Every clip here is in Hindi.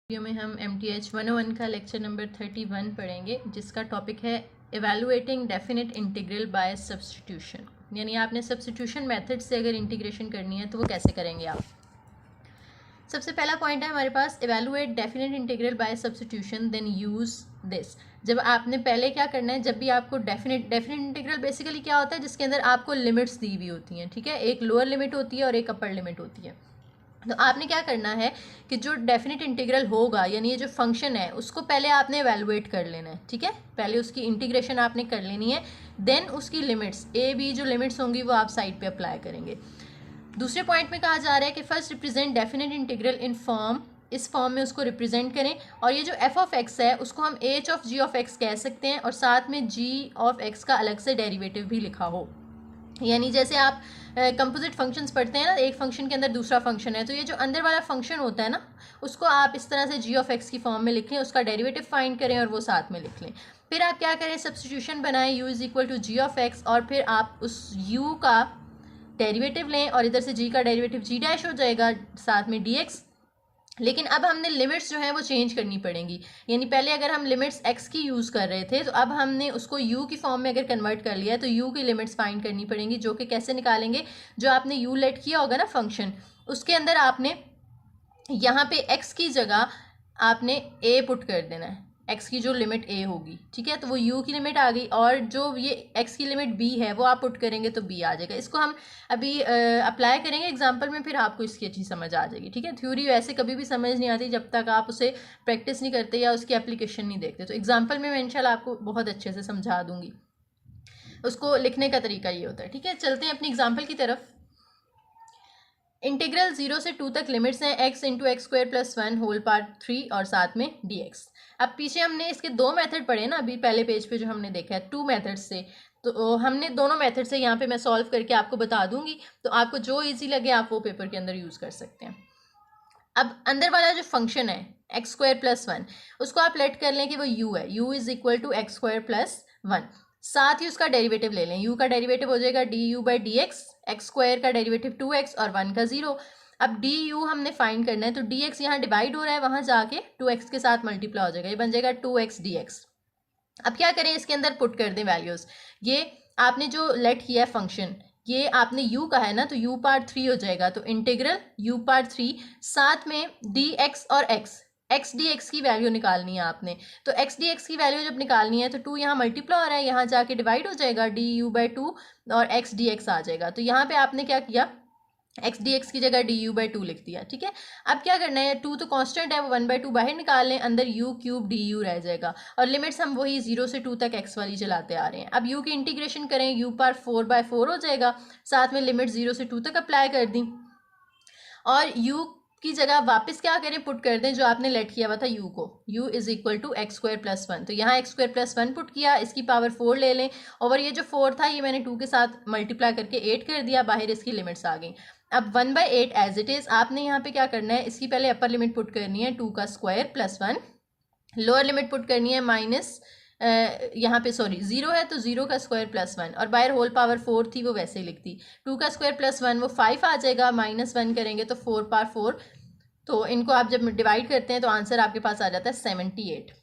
वीडियो में हम MTH 101 का लेक्चर नंबर 31 पढ़ेंगे, जिसका टॉपिक है evaluating definite integral by substitution. यानी आपने सब्स्टिट्यूशन मेथड से अगर इंटीग्रेशन करनी है तो वो कैसे करेंगे आप। सबसे पहला पॉइंट है हमारे पास, evaluate definite integral by substitution then use this. जब आपने पहले क्या करना है, जब भी आपको डेफिनेट इंटीग्रल बेसिकली क्या होता है, जिसके अंदर आपको लिमिट्स दी हुई होती हैं। ठीक है, एक लोअर लिमिट होती है और एक अपर लिमिट होती है। तो आपने क्या करना है कि जो डेफिनेट इंटीग्रल होगा, यानी ये जो फंक्शन है, उसको पहले आपने एवेलुएट कर लेना है। ठीक है, पहले उसकी इंटीग्रेशन आपने कर लेनी है, देन उसकी लिमिट्स ए बी जो लिमिट्स होंगी वो आप साइड पे अप्लाई करेंगे। दूसरे पॉइंट में कहा जा रहा है कि first represent definite integral in form, इस फॉर्म में उसको रिप्रेजेंट करें, और ये जो एफ ऑफ एक्स है उसको हम h of g of x कह सकते हैं, और साथ में जी ऑफ एक्स का अलग से डेरिवेटिव भी लिखा हो। यानी जैसे आप कंपोजिट फंक्शंस पढ़ते हैं ना, एक फंक्शन के अंदर दूसरा फंक्शन है, तो ये जो अंदर वाला फंक्शन होता है ना, उसको आप इस तरह से जी ऑफ एक्स की फॉर्म में लिख लें, उसका डेरिवेटिव फाइंड करें और वो साथ में लिख लें। फिर आप क्या करें, सब्स्टिट्यूशन बनाएं, u is equal to g of x, और फिर आप उस u का डेरिवेटिव लें, और इधर से g का डेरिवेटिव g डैश हो जाएगा, साथ में dx। लेकिन अब हमने लिमिट्स जो है वो चेंज करनी पड़ेंगी। यानी पहले अगर हम लिमिट्स x की यूज़ कर रहे थे, तो अब हमने उसको u की फॉर्म में अगर कन्वर्ट कर लिया है, तो u की लिमिट्स फाइंड करनी पड़ेंगी, जो कि कैसे निकालेंगे, जो आपने u लेट किया होगा ना फंक्शन, उसके अंदर आपने यहाँ पे x की जगह आपने a पुट कर देना है, x की जो लिमिट a होगी। ठीक है, तो वो u की लिमिट आ गई, और जो ये x की लिमिट b है वो आप पुट करेंगे तो b आ जाएगा। इसको हम अभी अप्लाई करेंगे एग्जांपल में, फिर आपको इसकी अच्छी समझ आ जाएगी। ठीक है, थ्योरी वैसे कभी भी समझ नहीं आती जब तक आप उसे प्रैक्टिस नहीं करते या उसकी एप्लीकेशन नहीं देखते। तो एग्जाम्पल में मैं इंशाल्लाह आपको बहुत अच्छे से समझा दूंगी। उसको लिखने का तरीका ये होता है। ठीक है, चलते हैं अपनी एग्जाम्पल की तरफ। इंटीग्रल 0 से 2 तक लिमिट्स हैं x into x square plus 1 whole power 3 और साथ में dx। अब पीछे हमने इसके दो मेथड पढ़े ना, अभी पहले पेज पे जो हमने देखा है, टू मेथड्स से, तो हमने दोनों मेथड से यहाँ पे मैं सॉल्व करके आपको बता दूंगी, तो आपको जो इजी लगे आप वो पेपर के अंदर यूज़ कर सकते हैं। अब अंदर वाला जो फंक्शन है एक्स स्क्वायर प्लस 1, उसको आप लेट कर लें कि वो u है, u is equal to x square plus 1। साथ ही उसका डेरिवेटिव ले लें, u का डेरिवेटिव हो जाएगा du by D x, x square का डेरिवेटिव 2x और 1 का 0। अब du हमने फाइंड करना है, तो dx यहाँ डिवाइड हो रहा है, वहाँ जाके 2x के साथ मल्टीप्लाई हो जाएगा, ये बन जाएगा 2x dx। अब क्या करें, इसके अंदर पुट कर दें वैल्यूज़। ये आपने जो लेट किया है फंक्शन, ये आपने u का है ना, तो u पावर 3 हो जाएगा, तो इंटीग्रल u पावर 3, साथ में dx और x dx की वैल्यू निकालनी है आपने। तो x dx की वैल्यू जब निकालनी है, तो 2 यहाँ मल्टीप्लाई हो रहा है, यहाँ जाके डिवाइड हो जाएगा, du बाई 2 और x dx आ जाएगा। तो यहाँ पे आपने क्या किया, x dx की जगह du बाई 2 लिख दिया। ठीक है, अब क्या करना है, 2 तो कांस्टेंट है, वो 1/2 बाहर निकाल लें, अंदर u क्यूब du रह जाएगा, और लिमिट्स हम वही 0 से 2 तक x वाली चलाते आ रहे हैं। अब u की इंटीग्रेशन करें, u पावर 4/4 हो जाएगा, साथ में लिमिट 0 से 2 तक अप्लाई कर दी, और u की जगह वापस क्या करें, पुट कर दें जो आपने लेट किया हुआ था u को, u is equal to x square plus 1। तो यहाँ एक्स स्क्वायर प्लस 1 पुट किया, इसकी पावर 4 ले लें, और ये जो 4 था ये मैंने 2 के साथ मल्टीप्लाई करके 8 कर दिया, बाहर इसकी लिमिट्स आ गई। अब 1/8 एज इट इज़ आपने यहाँ पे क्या करना है, इसकी पहले अपर लिमिट पुट करनी है 2 का square plus 1, lower limit put करनी है माइनस, यहाँ पे सॉरी 0 है तो 0 का स्क्वायर प्लस 1, और बाहर होल पावर 4 थी वो वैसे ही लिखती, 2 का स्क्वायर प्लस 1 वो 5 आ जाएगा, माइनस 1 करेंगे तो 4 पावर 4, तो इनको आप जब डिवाइड करते हैं तो आंसर आपके पास आ जाता है 78।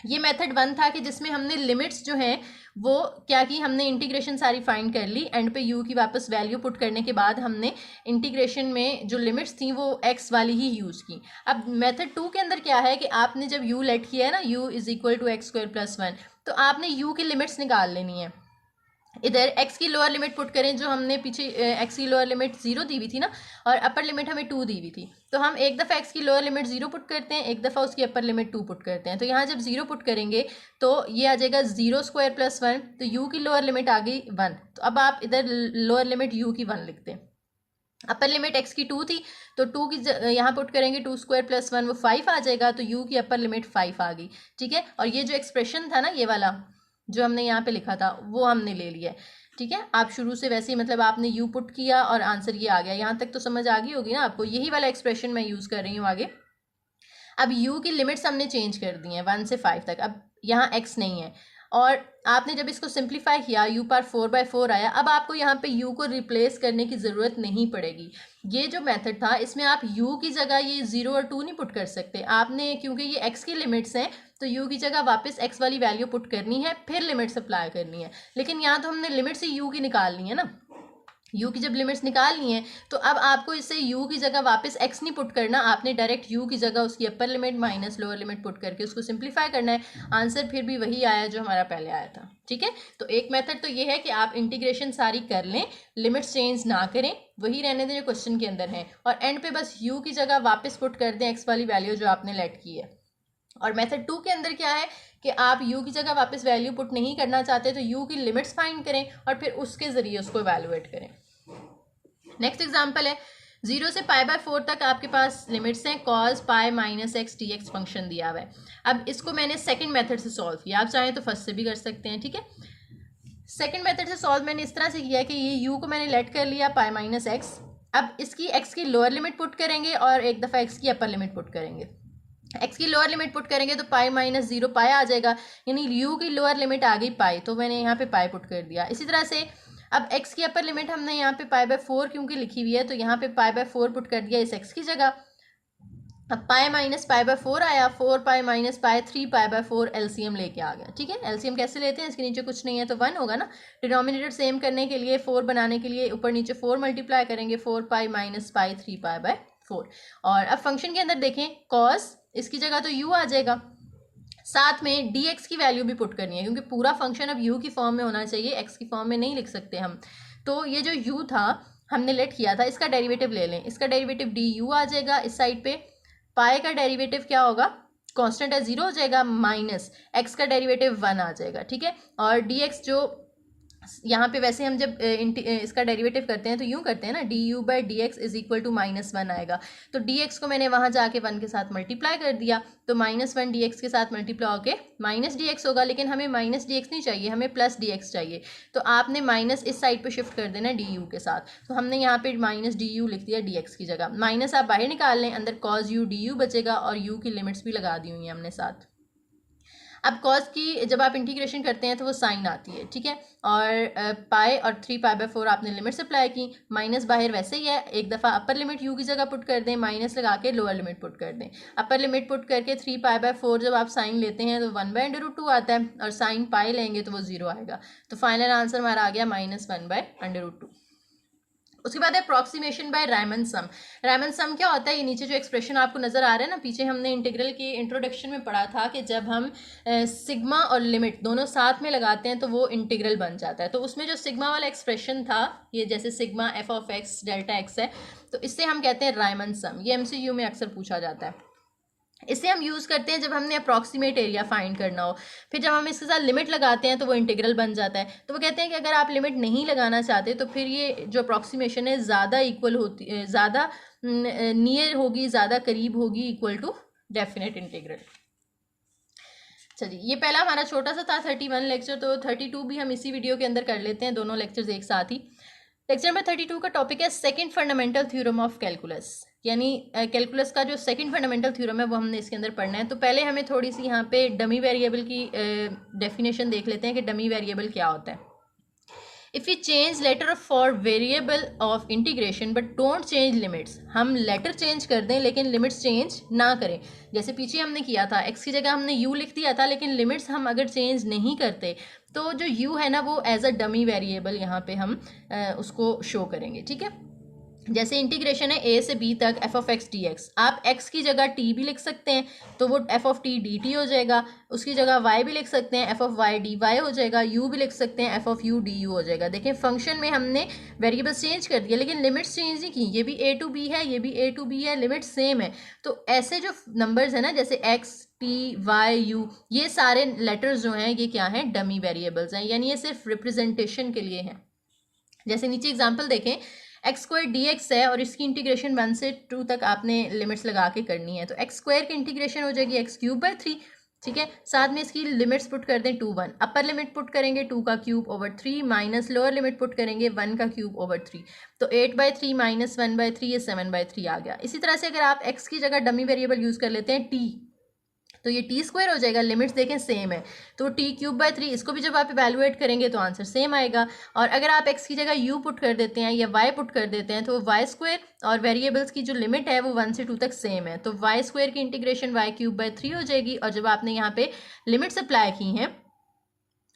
ये मेथड 1 था कि जिसमें हमने लिमिट्स जो हैं वो क्या की, हमने इंटीग्रेशन सारी फाइंड कर ली, एंड पे u की वापस वैल्यू पुट करने के बाद हमने इंटीग्रेशन में जो लिमिट्स थी वो x वाली ही यूज़ की। अब मेथड 2 के अंदर क्या है कि आपने जब u लेट किया है ना, u is equal to x square plus 1, तो आपने u की लिमिट्स निकाल लेनी है। इधर x की लोअर लिमिट पुट करें, जो हमने पीछे x की लोअर लिमिट 0 दी हुई थी ना, और अपर लिमिट हमें 2 दी हुई थी, तो हम एक दफ़ा x की लोअर लिमिट 0 पुट करते हैं, एक दफ़ा उसकी अपर लिमिट 2 पुट करते हैं। तो यहाँ जब 0 पुट करेंगे तो ये आ जाएगा 0 स्क्वायर प्लस 1, तो u की लोअर लिमिट आ गई 1, तो अब आप इधर लोअर लिमिट u की 1 लिखते हैं। अपर लिमिट x की 2 थी, तो 2 की यहाँ पुट करेंगे 2 स्क्वायर प्लस 1 वो 5 आ जाएगा, तो u की अपर लिमिट 5 आ गई। ठीक है, और ये जो एक्सप्रेशन था ना, ये वाला जो हमने यहाँ पे लिखा था वो हमने ले लिया है। ठीक है, आप शुरू से वैसे ही मतलब आपने u पुट किया और आंसर ये आ गया, यहाँ तक तो समझ आ गई होगी ना आपको, यही वाला एक्सप्रेशन मैं यूज़ कर रही हूँ आगे। अब u की लिमिट्स हमने चेंज कर दी हैं 1 से 5 तक, अब यहाँ x नहीं है, और आपने जब इसको सिंप्लीफाई किया u पावर 4/4 आया। अब आपको यहाँ पे u को रिप्लेस करने की ज़रूरत नहीं पड़ेगी। ये जो मेथड था इसमें आप u की जगह ये 0 और 2 नहीं पुट कर सकते आपने, क्योंकि ये x की लिमिट्स हैं तो u की जगह वापस x वाली वैल्यू पुट करनी है, फिर लिमिट्स अप्लाई करनी है। लेकिन यहाँ तो हमने लिमिट्स ही u की निकालनी है ना, u की जब लिमिट्स निकाल ली हैं तो अब आपको इससे u की जगह वापस x नहीं पुट करना, आपने डायरेक्ट u की जगह उसकी upper limit minus lower limit put करके उसको सिंप्लीफाई करना है। आंसर फिर भी वही आया जो हमारा पहले आया था। ठीक है, तो एक मेथड तो ये है कि आप इंटीग्रेशन सारी कर लें, लिमिट्स चेंज ना करें, वही रहने दें जो क्वेश्चन के अंदर है, और एंड पे बस u की जगह वापस पुट कर दें x वाली वैल्यू जो आपने लेट की है। और मेथड 2 के अंदर क्या है कि आप u की जगह वापस वैल्यू पुट नहीं करना चाहते तो u की लिमिट्स फाइंड करें और फिर उसके ज़रिए उसको इवैल्यूएट करें। नेक्स्ट एग्जाम्पल है 0 से π/4 तक आपके पास लिमिट्स हैं, cos pi minus x D x function दिया हुआ है। अब इसको मैंने सेकंड मेथड से सॉल्व किया, आप चाहें तो फर्स्ट से भी कर सकते हैं। ठीक है, सेकंड मेथड से सॉल्व मैंने इस तरह से किया कि ये u को मैंने लेट कर लिया पाई माइनस एक्स। अब इसकी x की लोअर लिमिट पुट करेंगे और एक दफ़ा x की अपर लिमिट पुट करेंगे। x की लोअर लिमिट पुट करेंगे तो पाई माइनस 0 पाई आ जाएगा, यानी u की लोअर लिमिट आ गई पाई, तो मैंने यहाँ पे पाई पुट कर दिया। इसी तरह से अब x की अपर लिमिट हमने यहाँ पे π/4 क्योंकि लिखी हुई है तो यहाँ पे π/4 पुट कर दिया इस x की जगह। अब पाई माइनस π/4 आया, 4 पाई माइनस पाई 3 π/4 एलसीएम लेके आ गया। ठीक है, एलसीएम कैसे लेते हैं, इसके नीचे कुछ नहीं है तो 1 होगा ना। डिनोमिनेटर सेम करने के लिए 4 बनाने के लिए ऊपर नीचे 4 मल्टीप्लाई करेंगे, 4 पाई माइनस पाई 3 π/4। और अब फंक्शन के अंदर देखें cos, इसकी जगह तो u आ जाएगा, साथ में dx की वैल्यू भी पुट करनी है क्योंकि पूरा फंक्शन अब u की फॉर्म में होना चाहिए, x की फॉर्म में नहीं लिख सकते हम। तो ये जो u था हमने लेट किया था, इसका डेरिवेटिव ले लें, इसका डेरिवेटिव du आ जाएगा। इस साइड पे पाई का डेरिवेटिव क्या होगा, कांस्टेंट है 0 हो जाएगा, माइनस x का डेरिवेटिव 1 आ जाएगा। ठीक है, और dx जो यहाँ पे वैसे हम जब इसका डेरिवेटिव करते हैं तो यूँ करते हैं ना, du/dx इज इक्वल टू -1 आएगा। तो dx को मैंने वहाँ जाके 1 के साथ मल्टीप्लाई कर दिया तो -1 dx के साथ मल्टीप्लाई होके माइनस dx होगा, लेकिन हमें माइनस dx नहीं चाहिए, हमें प्लस dx चाहिए। तो आपने माइनस इस साइड पे शिफ्ट कर देना du के साथ, तो हमने यहाँ पे माइनस du लिख दिया dx की जगह। माइनस आप बाहर निकाल लें, अंदर cos u du बचेगा और u की लिमिट्स भी लगा दी हुई हैं हमने साथ। अब cos की जब आप इंटीग्रेशन करते हैं तो वो साइन आती है। ठीक है, और पाई और 3 π/4 आपने लिमिट्स अप्लाई की, माइनस बाहर वैसे ही है, एक दफ़ा अपर लिमिट u की जगह पुट कर दें, माइनस लगा के लोअर लिमिट पुट कर दें। अपर लिमिट पुट करके 3 π/4 जब आप साइन लेते हैं तो 1/√2 आता है और साइन पाई लेंगे तो वो 0 आएगा। तो फाइनल आंसर हमारा आ गया -1/√2। उसके बाद है अप्रॉक्सीमेशन बाय रायमन सम। रायमन सम क्या होता है, ये नीचे जो एक्सप्रेशन आपको नज़र आ रहा है ना, पीछे हमने इंटीग्रल के इंट्रोडक्शन में पढ़ा था कि जब हम सिग्मा और लिमिट दोनों साथ में लगाते हैं तो वो इंटीग्रल बन जाता है। तो उसमें जो सिग्मा वाला एक्सप्रेशन था, ये जैसे सिग्मा f(x) डेल्टा x है, तो इससे हम कहते हैं रायमन सम। ये MCQ में अक्सर पूछा जाता है। इसे हम यूज़ करते हैं जब हमने अप्रॉक्सीमेट एरिया फाइंड करना हो, फिर जब हम इसके साथ लिमिट लगाते हैं तो वो इंटीग्रल बन जाता है। तो वो कहते हैं कि अगर आप लिमिट नहीं लगाना चाहते तो फिर ये जो अप्रॉक्सीमेशन है ज़्यादा इक्वल होती, ज़्यादा नियर होगी, ज़्यादा करीब होगी इक्वल टू डेफिनेट इंटीग्रल। चलिए, ये पहला हमारा छोटा सा था 31 लेक्चर, तो 32 भी हम इसी वीडियो के अंदर कर लेते हैं, दोनों लेक्चर्स एक साथ ही। लेक्चर नंबर 32 का टॉपिक है second fundamental theorem of calculus, यानी कैलकुलस का जो सेकंड फंडामेंटल थ्योरम है वो हमने इसके अंदर पढ़ना है। तो पहले हमें थोड़ी सी यहाँ पे डमी वेरिएबल की डेफिनेशन देख लेते हैं कि डमी वेरिएबल क्या होता है। If you change letter for variable of integration but don't change limits, हम लेटर चेंज कर दें लेकिन लिमिट्स चेंज ना करें। जैसे पीछे हमने किया था, x की जगह हमने u लिख दिया था, लेकिन लिमिट्स हम अगर चेंज नहीं करते तो जो u है ना वो एज अ डमी वेरिएबल यहाँ पे हम उसको शो करेंगे। ठीक है, जैसे इंटीग्रेशन है a से b तक f(x) dx, आप x की जगह t भी लिख सकते हैं तो वो f(t) dt हो जाएगा, उसकी जगह y भी लिख सकते हैं f(y) dy हो जाएगा, u भी लिख सकते हैं f(u) du हो जाएगा। देखें फंक्शन में हमने वेरिएबल्स चेंज कर दिया लेकिन लिमिट्स चेंज नहीं की, ये भी a to b है, ये भी a to b है, लिमिट सेम है। तो ऐसे जो नंबर्स हैं ना, जैसे x t y u, ये सारे लेटर्स जो हैं ये क्या हैं, डमी वेरिएबल्स हैं, यानी ये सिर्फ रिप्रेजेंटेशन के लिए हैं। जैसे नीचे एग्जाम्पल देखें, x² dx है और इसकी इंटीग्रेशन 1 से 2 तक आपने लिमिट्स लगा के करनी है, तो x² की इंटीग्रेशन हो जाएगी x³ 3। ठीक है, साथ में इसकी लिमिट्स पुट कर दें 2 1, अपर लिमिट पुट करेंगे 2 का cube over 3 minus lower limit put करेंगे 1 का क्यूब ओवर 3, तो 8/3 माइनस 1/3 ये 7/3 आ गया। इसी तरह से अगर आप x की जगह डमी वेरिएबल यूज़ कर लेते हैं t, तो ये टी स्क्वायर हो जाएगा, लिमिट्स देखें सेम है, तो टी क्यूब बाय 3, इसको भी जब आप इवैल्यूएट करेंगे तो आंसर सेम आएगा। और अगर आप एक्स की जगह यू पुट कर देते हैं या वाई पुट कर देते हैं तो वाई स्क्वायर और वेरिएबल्स की जो लिमिट है वो 1 से 2 तक सेम है, तो वाई स्क्वायर की इंटीग्रेशन वाई क्यूब बाय 3 हो जाएगी। और जब आपने यहाँ पे लिमिट्स अप्लाई की हैं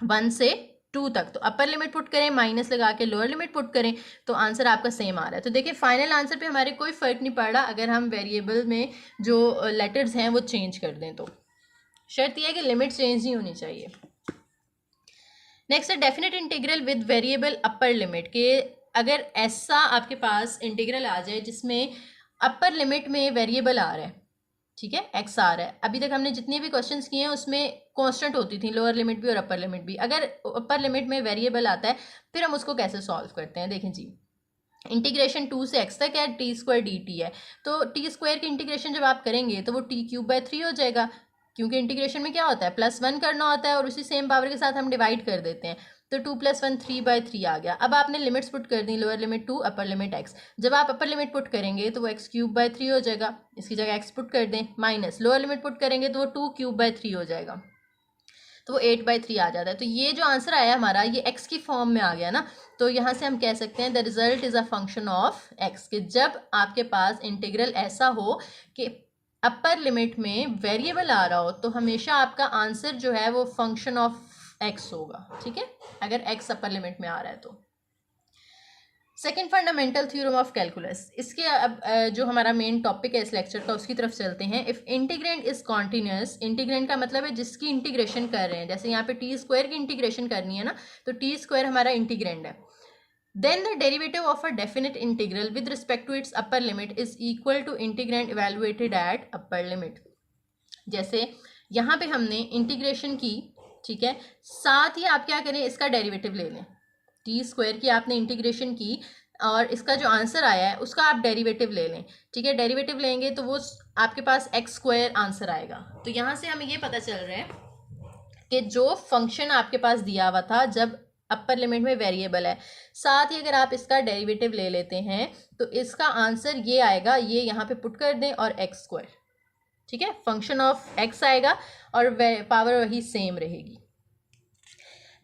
1 से 2 तक, तो अपर लिमिट पुट करें, माइनस लगा के लोअर लिमिट पुट करें, तो आंसर आपका सेम आ रहा है। तो देखिए फाइनल आंसर पे हमारे कोई फ़र्क नहीं पड़ रहा अगर हम वेरिएबल में जो लेटर्स हैं वो चेंज कर दें, तो शर्त यह है कि लिमिट चेंज नहीं होनी चाहिए। नेक्स्ट है definite integral with variable upper limit, के अगर ऐसा आपके पास इंटीग्रल आ जाए जिसमें अपर लिमिट में वेरिएबल आ रहा है, ठीक है, एक्स आ रहा है। अभी तक हमने जितने भी क्वेश्चंस किए हैं उसमें कांस्टेंट होती थी लोअर लिमिट भी और अपर लिमिट भी, अगर अपर लिमिट में वेरिएबल आता है फिर हम उसको कैसे सॉल्व करते हैं। देखें जी, इंटीग्रेशन 2 से x तक है, टी स्क्वायर डी टी है, तो टी स्क्वायर की इंटीग्रेशन जब आप करेंगे तो वो टी क्यूब बाय 3 हो जाएगा, क्योंकि इंटीग्रेशन में क्या होता है +1 करना होता है और उसी सेम पावर के साथ हम डिवाइड कर देते हैं, तो 2 + 1 3/3 आ गया। अब आपने लिमिट्स पुट कर दी, lower limit 2 upper limit x, जब आप अपर लिमिट पुट करेंगे तो वो x क्यूब बाय 3 हो जाएगा, इसकी जगह x पुट कर दें, माइनस लोअर लिमिट पुट करेंगे तो वो 2 क्यूब बाय 3 हो जाएगा, तो वो 8/3 आ जाता है। तो ये जो आंसर आया हमारा ये x की फॉर्म में आ गया ना, तो यहाँ से हम कह सकते हैं the result is a function of x, कि जब आपके पास इंटीग्रल ऐसा हो कि अपर लिमिट में वेरिएबल आ रहा हो तो हमेशा आपका आंसर जो है वो फंक्शन ऑफ x होगा, ठीक है, अगर x अपर लिमिट में आ रहा है तो। Second fundamental theorem of calculus, इसके अब जो हमारा मेन टॉपिक है इस लेक्चर का उसकी तरफ चलते हैं। If integrand is continuous, integrand का मतलब है जिसकी इंटीग्रेशन कर रहे हैं, जैसे यहाँ पे टी स्क्वायर की इंटीग्रेशन करनी है ना, तो टी स्क्वायर हमारा इंटीग्रेंड है, then the derivative of a definite integral with respect to its upper limit is equal to integrand evaluated at upper limit. जैसे यहाँ पे हमने इंटीग्रेशन की, ठीक है, साथ ही आप क्या करें इसका डेरिवेटिव ले लें, टी स्क्वायर की आपने इंटीग्रेशन की और इसका जो आंसर आया है उसका आप डेरिवेटिव ले लें, ठीक है, डेरिवेटिव लेंगे तो वो आपके पास एक्स स्क्वायर आंसर आएगा। तो यहाँ से हमें ये पता चल रहा है कि जो फंक्शन आपके पास दिया हुआ था जब अपर लिमिट में वेरिएबल है, साथ ही अगर आप इसका डेरिवेटिव ले लेते हैं तो इसका आंसर ये आएगा, ये यहाँ पे पुट कर दें और एक्स स्क्वायर, ठीक है, फंक्शन ऑफ एक्स आएगा और पावर वही सेम रहेगी।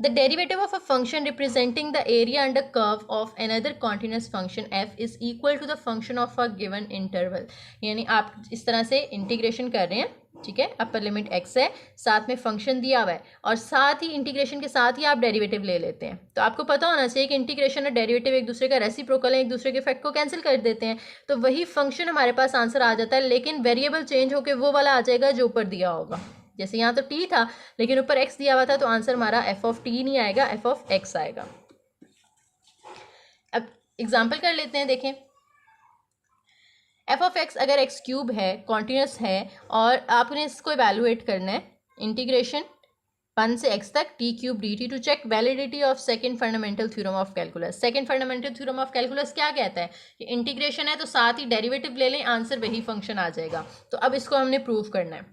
The derivative of a function representing the area under curve of another continuous function f is equal to the function of a given interval, यानी आप इस तरह से इंटीग्रेशन कर रहे हैं, ठीक है, अपर लिमिट x है, साथ में फंक्शन दिया हुआ है और साथ ही इंटीग्रेशन के साथ ही आप डेरिवेटिव ले लेते हैं। तो आपको पता होना चाहिए कि इंटीग्रेशन और डेरिवेटिव एक दूसरे का रेसिप्रोकल है, एक दूसरे के इफेक्ट को कैंसिल कर देते हैं, तो वही फंक्शन हमारे पास आंसर आ जाता है, लेकिन वेरिएबल चेंज होकर वो वाला आ जाएगा जो ऊपर दिया होगा। जैसे यहाँ तो t था लेकिन ऊपर x दिया हुआ था, तो आंसर हमारा f ऑफ t नहीं आएगा, f ऑफ x आएगा। अब एग्जांपल कर लेते हैं, देखें f ऑफ x अगर x क्यूब है, कॉन्टिन्यूस है और आपने इसको इवैल्यूएट करना है, इंटीग्रेशन 1 से x तक t cube dt to check validity of second fundamental theorem of calculus. Second fundamental theorem of calculus क्या कहता है कि इंटीग्रेशन है तो साथ ही डेरिवेटिव ले लें, आंसर वही फंक्शन आ जाएगा। तो अब इसको हमने प्रूव करना है,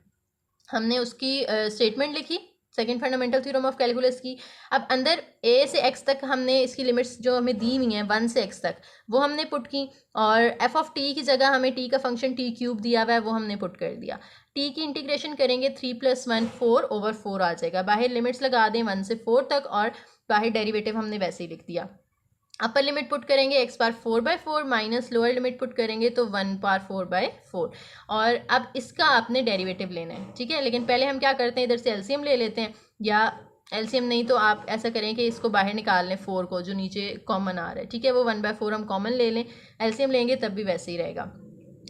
हमने उसकी स्टेटमेंट लिखी second fundamental theorem of calculus की। अब अंदर a से x तक हमने इसकी लिमिट्स जो हमें दी हुई हैं 1 से x तक वो हमने पुट की, और f ऑफ t की जगह हमें t का फंक्शन t क्यूब दिया हुआ है वो हमने पुट कर दिया। t की इंटीग्रेशन करेंगे 3 + 1 4/4 आ जाएगा, बाहर लिमिट्स लगा दें 1 से 4 तक और बाहर डेरिवेटिव हमने वैसे ही लिख दिया। अपर लिमिट पुट करेंगे x बार 4/4 माइनस लोअर लिमिट पुट करेंगे तो 1 बार 4/4, और अब इसका आपने डेरिवेटिव लेना है, ठीक है। लेकिन पहले हम क्या करते हैं, इधर से एलसीएम ले लेते हैं, या एलसीएम नहीं तो आप ऐसा करें कि इसको बाहर निकाल लें 4 को जो नीचे कॉमन आ रहा है, ठीक है, वो 1/4 हम कॉमन ले लें, एलसीएम लेंगे तब भी वैसे ही रहेगा।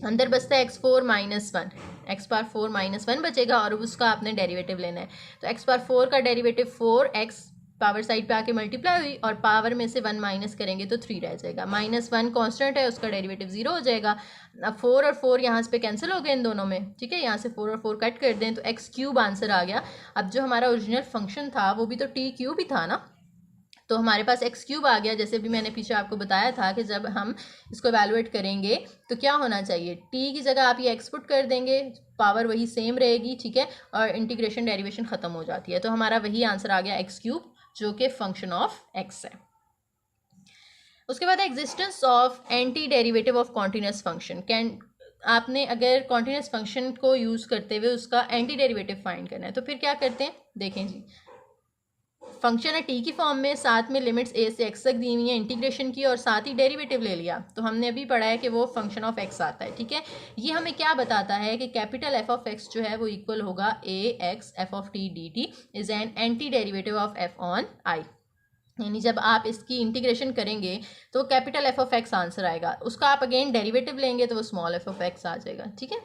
अंदर बचता है x4 - 1, x बार 4 - 1 बचेगा और उसका आपने डेरिवेटिव लेना है। तो x बार 4 का डेरिवेटिव 4x पावर साइड पे आके मल्टीप्लाई हुई और पावर में से 1 माइनस करेंगे तो 3 रह जाएगा, -1 कांस्टेंट है उसका डेरिवेटिव 0 हो जाएगा। अब 4 और 4 यहाँ पे कैंसिल हो गए इन दोनों में, ठीक है, यहाँ से 4 और 4 कट कर दें तो x क्यूब आंसर आ गया। अब जो हमारा ओरिजिनल फंक्शन था वो भी तो t क्यूब ही था ना, तो हमारे पास x क्यूब आ गया। जैसे भी मैंने पीछे आपको बताया था कि जब हम इसको एवेलुएट करेंगे तो क्या होना चाहिए, t की जगह आप ये x पुट कर देंगे, पावर वही सेम रहेगी, ठीक है, और इंटीग्रेशन डेरिवेशन ख़त्म हो जाती है, तो हमारा वही आंसर आ गया x क्यूब जो कि फंक्शन ऑफ x है। उसके बाद existence of anti derivative of continuous function. आपने अगर कॉन्टिन्यूस फंक्शन को यूज़ करते हुए उसका एंटी डेरिवेटिव फाइंड करना है तो फिर क्या करते हैं, देखें जी, फंक्शन है टी की फॉर्म में, साथ में लिमिट्स ए से एक्स तक दी हुई है, इंटीग्रेशन की और साथ ही डेरिवेटिव ले लिया, तो हमने अभी पढ़ा है कि वो फंक्शन ऑफ एक्स आता है, ठीक है। ये हमें क्या बताता है कि कैपिटल एफ ऑफ एक्स जो है वो इक्वल होगा a x f of t d t is an anti derivative of f on I. यानी जब आप इसकी इंटीग्रेशन करेंगे तो capital f of x answer आएगा, उसका आप अगेन डेरिवेटिव लेंगे तो वो स्मॉल एफ ऑफ एक्स आ जाएगा, ठीक है।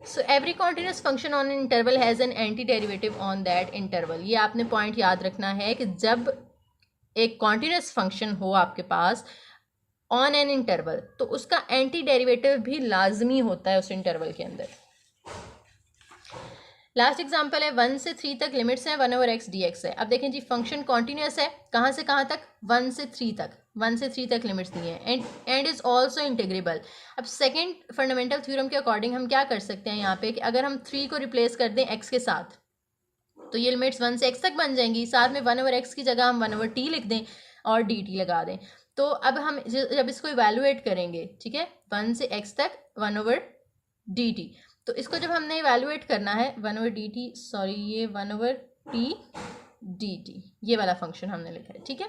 So every continuous function on an interval has an anti derivative on that interval. ये आपने पॉइंट याद रखना है कि जब एक कॉन्टिन्यूस फंक्शन हो आपके पास ऑन एन इंटरवल तो उसका एंटी डेरिवेटिव भी लाजमी होता है उस इंटरवल के अंदर। लास्ट एग्जाम्पल है 1 से 3 तक लिमिट्स हैं 1 ओवर एक्स डी एक्स है। अब देखें जी फंक्शन कॉन्टिन्यूस है, कहाँ से कहाँ तक, 1 से 3 तक, 1 से 3 तक लिमिट्स दी हैं एंड इज़ ऑल्सो इंटीग्रेबल। अब सेकेंड फंडामेंटल थ्योरम के अकॉर्डिंग हम क्या कर सकते हैं यहाँ पे कि अगर हम 3 को रिप्लेस कर दें एक्स के साथ तो ये लिमिट्स 1 से एक्स तक बन जाएंगी, साथ में 1 ओवर एक्स की जगह हम 1 ओवर टी लिख दें और डी टी लगा दें। तो अब हम जब इसको इवेलुएट करेंगे, ठीक है, 1 से एक्स तक 1 ओवर डी टी, तो इसको जब हमने इवेलुएट करना है 1 ओवर डी टी, सॉरी ये 1 ओवर टी डी टी, ये वाला फंक्शन हमने लिखा है, ठीक है।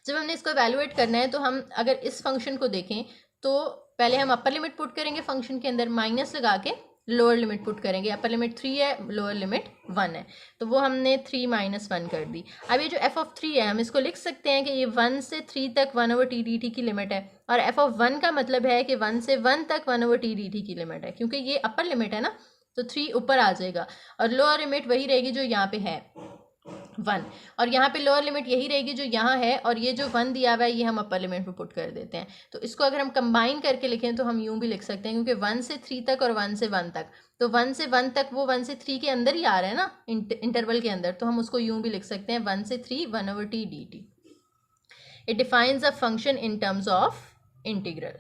जब हमने इसको इवेलुएट करना है तो हम अगर इस फंक्शन को देखें तो पहले हम अपर लिमिट पुट करेंगे फंक्शन के अंदर, माइनस लगा के लोअर लिमिट पुट करेंगे। अपर लिमिट 3 है, लोअर लिमिट 1 है, तो वो हमने 3 माइनस 1 कर दी। अब ये जो एफ ऑफ 3 है हम इसको लिख सकते हैं कि ये 1 से 3 तक 1 ओवर टी डी टी की लिमिट है, और एफ ऑफ 1 का मतलब है कि 1 से 1 तक 1 ओवर टी डी टी की लिमिट है, क्योंकि ये अपर लिमिट है ना, तो 3 ऊपर आ जाएगा और लोअर लिमिट वही रहेगी जो यहाँ पे है 1, और यहाँ पे लोअर लिमिट यही रहेगी जो यहाँ है, और ये जो 1 दिया हुआ है ये हम अपर लिमिट में पुट कर देते हैं। तो इसको अगर हम कंबाइन करके लिखें तो हम यूँ भी लिख सकते हैं, क्योंकि 1 से 3 तक और 1 से 1 तक, तो 1 से 1 तक वो 1 से 3 के अंदर ही आ रहा है ना, इंटरवल के अंदर, तो हम उसको यूँ भी लिख सकते हैं 1 से 3 1 over T d T. It defines a function in terms of integral.